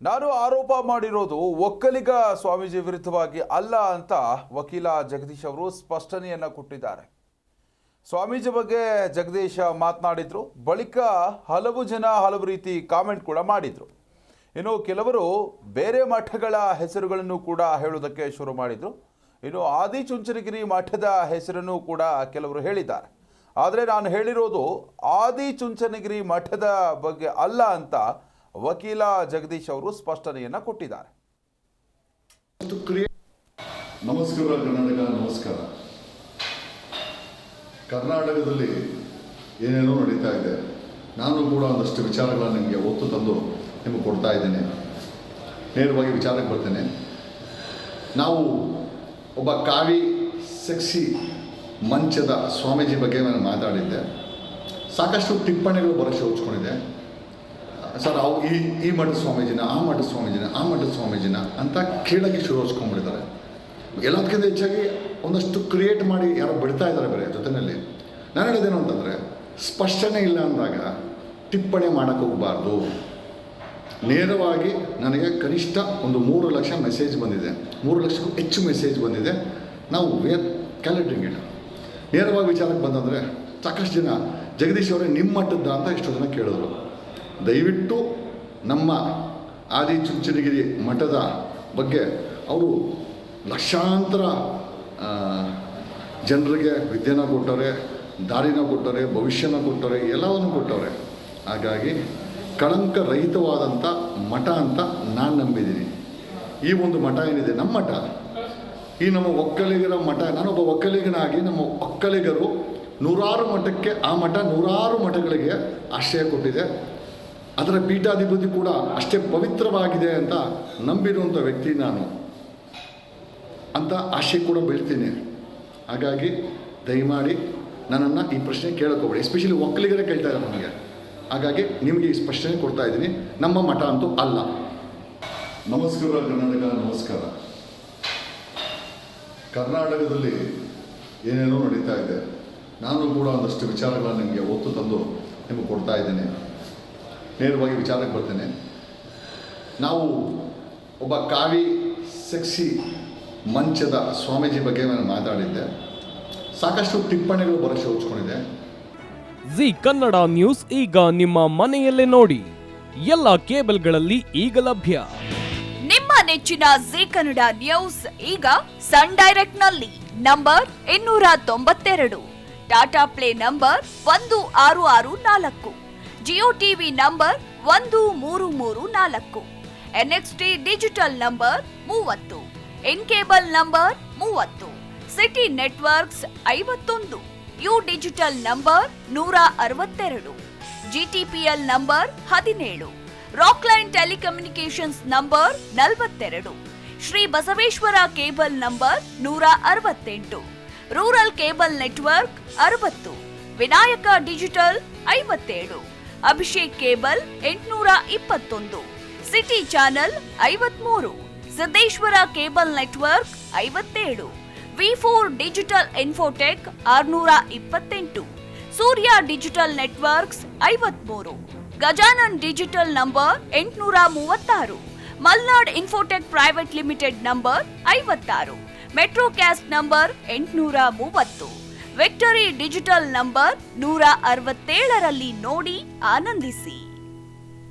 ನಾನು ಆರೋಪ ಮಾಡಿರೋದು ಒಕ್ಕಲಿಗ ಸ್ವಾಮೀಜಿ ವಿರುದ್ಧವಾಗಿ ಅಲ್ಲ ಅಂತ ವಕೀಲ ಜಗದೀಶ್ ಅವರು ಸ್ಪಷ್ಟನೆಯನ್ನ ಕೊಟ್ಟಿದ್ದಾರೆ. ಸ್ವಾಮೀಜಿ ಬಗ್ಗೆ ಜಗದೀಶ್ ಮಾತನಾಡಿದ್ರು. ಬಳಿಕ ಹಲವು ಜನ ಹಲವು ರೀತಿ ಕಾಮೆಂಟ್ ಕೂಡ ಮಾಡಿದ್ರು. ಇನ್ನು ಕೆಲವರು ಬೇರೆ ಮಠಗಳ ಹೆಸರುಗಳನ್ನು ಕೂಡ ಹೇಳೋದಕ್ಕೆ ಶುರು ಮಾಡಿದ್ರು. ಇನ್ನು ಆದಿಚುಂಚನಗಿರಿ ಮಠದ ಹೆಸರನ್ನು ಕೂಡ ಕೆಲವರು ಹೇಳಿದ್ದಾರೆ. ಆದರೆ ನಾನು ಹೇಳಿರೋದು ಆದಿಚುಂಚನಗಿರಿ ಮಠದ ಬಗ್ಗೆ ಅಲ್ಲ ಅಂತ ವಕೀಲ ಜಗದೀಶ್ ಅವರು ಸ್ಪಷ್ಟನೆಯನ್ನ ಕೊಟ್ಟಿದ್ದಾರೆ. ನಮಸ್ಕಾರ ಕರ್ನಾಟಕ, ನಮಸ್ಕಾರ. ಕರ್ನಾಟಕದಲ್ಲಿ ಏನೇನೋ ನಡೀತಾ ಇದೆ. ನಾನು ಕೂಡ ಒಂದಷ್ಟು ವಿಚಾರಗಳನ್ನು ನಿಮಗೆ ಒತ್ತು ತಂದು ನಿಮಗೆ ಕೊಡ್ತಾ ಇದ್ದೇನೆ. ನೇರವಾಗಿ ವಿಚಾರಕ್ಕೆ ಬರ್ತೇನೆ. ನಾವು ಒಬ್ಬ ಕಾವಿ ಸೆಕ್ಸಿ ಮಂಚದ ಸ್ವಾಮೀಜಿ ಬಗ್ಗೆ ನಾನು ಮಾತಾಡಿದ್ದೆ. ಸಾಕಷ್ಟು ಟಿಪ್ಪಣಿಗಳು ಬರೋಕ್ಕೆ ಹೋಚ್ಕೊಂಡಿದೆ. ಸರ್ ಅವು ಈ ಮಠದ ಸ್ವಾಮೀಜಿನ, ಆ ಮಠದ ಸ್ವಾಮೀಜಿನ, ಆ ಮಠದ ಸ್ವಾಮೀಜಿನ ಅಂತ ಕೇಳೋಕ್ಕೆ ಶುರು ಹಚ್ಕೊಂಡ್ಬಿಟ್ಟಿದ್ದಾರೆ. ಎಲ್ಲದಕ್ಕಿಂತ ಹೆಚ್ಚಾಗಿ ಒಂದಷ್ಟು ಕ್ರಿಯೇಟ್ ಮಾಡಿ ಯಾರೋ ಬಿಡ್ತಾ ಇದ್ದಾರೆ ಬೇರೆ ಜೊತೆಯಲ್ಲಿ. ನಾನು ಹೇಳಿದ್ದೇನು ಅಂತಂದರೆ, ಸ್ಪಷ್ಟನೆ ಇಲ್ಲ ಅಂದಾಗ ಟಿಪ್ಪಣಿ ಮಾಡೋಕ್ಕೆ ಹೋಗಬಾರ್ದು. ನೇರವಾಗಿ ನನಗೆ ಕನಿಷ್ಠ ಒಂದು 3 ಲಕ್ಷ ಮೆಸೇಜ್ ಬಂದಿದೆ, 3 ಲಕ್ಷಕ್ಕೂ ಹೆಚ್ಚು ಮೆಸೇಜ್ ಬಂದಿದೆ. ನಾವು ಕ್ಯಾಲೆಂಡ್ರಿಂಗ್ ಇಟ್ಟು ನೇರವಾಗಿ ವಿಚಾರಕ್ಕೆ ಬಂದಂದರೆ ಸಾಕಷ್ಟು ಜನ ಜಗದೀಶ್ ಅವರೇ ನಿಮ್ಮ ಮಟ್ಟದ್ದ ಅಂತ ಎಷ್ಟೋ ಜನ ಕೇಳಿದ್ರು. ದಯವಿಟ್ಟು ನಮ್ಮ ಆದಿಚುಂಚನಗಿರಿ ಮಠದ ಬಗ್ಗೆ ಅವರು ಲಕ್ಷಾಂತರ ಜನರಿಗೆ ವಿದ್ಯೆನ ಕೊಟ್ಟವ್ರೆ, ದಾರಿನ ಕೊಟ್ಟವ್ರೆ, ಭವಿಷ್ಯನ ಕೊಟ್ಟವ್ರೆ, ಎಲ್ಲವನ್ನು ಕೊಟ್ಟವ್ರೆ. ಹಾಗಾಗಿ ಕಳಂಕ ರಹಿತವಾದಂಥ ಮಠ ಅಂತ ನಾನು ನಂಬಿದ್ದೀನಿ. ಈ ಒಂದು ಮಠ ಏನಿದೆ ನಮ್ಮ ಮಠ, ಈ ನಮ್ಮ ಒಕ್ಕಲಿಗರ ಮಠ. ನಾನೊಬ್ಬ ಒಕ್ಕಲಿಗನಾಗಿ ನಮ್ಮ ಒಕ್ಕಲಿಗರು 100 ಮಠಕ್ಕೆ, ಆ ಮಠ 100 ಮಠಗಳಿಗೆ ಆಶ್ರಯ ಕೊಟ್ಟಿದೆ. ಅದರ ಪೀಠಾಧಿಪತಿ ಕೂಡ ಅಷ್ಟೇ ಪವಿತ್ರವಾಗಿದೆ ಅಂತ ನಂಬಿರುವಂಥ ವ್ಯಕ್ತಿ ನಾನು ಅಂತ ಆಶೆ ಕೂಡ ಬೀಳ್ತೀನಿ. ಹಾಗಾಗಿ ದಯಮಾಡಿ ನನ್ನನ್ನು ಈ ಪ್ರಶ್ನೆ ಕೇಳೋಕೋಬೇಡಿ. ಎಸ್ಪೆಷಲಿ ಒಕ್ಕಲಿಗರೇ ಕೇಳ್ತಾ ಇದ್ದಾರೆ ನನಗೆ. ಹಾಗಾಗಿ ನಿಮಗೆ ಈ ಸ್ಪಷ್ಟನೆ ಕೊಡ್ತಾ ಇದ್ದೀನಿ, ನಮ್ಮ ಮಠ ಅಂತೂ ಅಲ್ಲ. ನಮಸ್ಕಾರ ಕರ್ನಾಟಕ, ನಮಸ್ಕಾರ. ಕರ್ನಾಟಕದಲ್ಲಿ ಏನೇನೋ ನಡೀತಾ ಇದೆ. ನಾನು ಕೂಡ ಒಂದಷ್ಟು ವಿಚಾರಗಳನ್ನು ನಿಮಗೆ ಒತ್ತು ತಂದು ನಿಮಗೆ ಕೊಡ್ತಾ ಇದ್ದೇನೆ. ನೇರವಾಗಿ ವಿಚಾರಕ್ಕೆ ಬರ್ತೇನೆ. ನಾವು ಒಬ್ಬ ಕಾವಿ ಸೆಕ್ಸಿ ಮಂಚದ ಸ್ವಾಮೀಜಿ ಬಗ್ಗೆ ನಾನು ಮಾತಾಡಿದ್ದೆ. ಸಾಕಷ್ಟು ಟಿಪ್ಪಣಿಗಳು ಬರೋಕ್ಕೆ ಹೋಚ್ಕೊಂಡಿದೆ. ಜಿ ಕನ್ನಡ ನ್ಯೂಸ್ ಈಗ ನಿಮ್ಮ ಮನೆಯಲ್ಲೇ ನೋಡಿ. ಎಲ್ಲ ಕೇಬಲ್ಗಳಲ್ಲಿ ಈಗ ಲಭ್ಯ. ನಿಮ್ಮ ನೆಚ್ಚಿನ ಜಿ ಕನ್ನಡ ನ್ಯೂಸ್ ಈಗ ಸನ್ ಡೈರೆಕ್ಟ್ ನಲ್ಲಿ number 292, Tata play number 1664, Jio TV number 1334, NXT digital number 30, in cable number 30, city networks 51, U digital number 162, GTPL number 17, Rockline telecommunications number 42, Shri Basaveshwara cable number 168, rural cable network 60, Vinayaka digital 57, Abhishek cable 821, city channel 53, Siddeshwara cable network 57, ವಿ4 digital infotech 628, Surya digital networks 53, Gajanan digital number 836, Malnad infotech private limited number 56, Metrocast number 830, victory digital number 167ರಲ್ಲಿ ನೋಡಿ ಆನಂದಿಸಿ.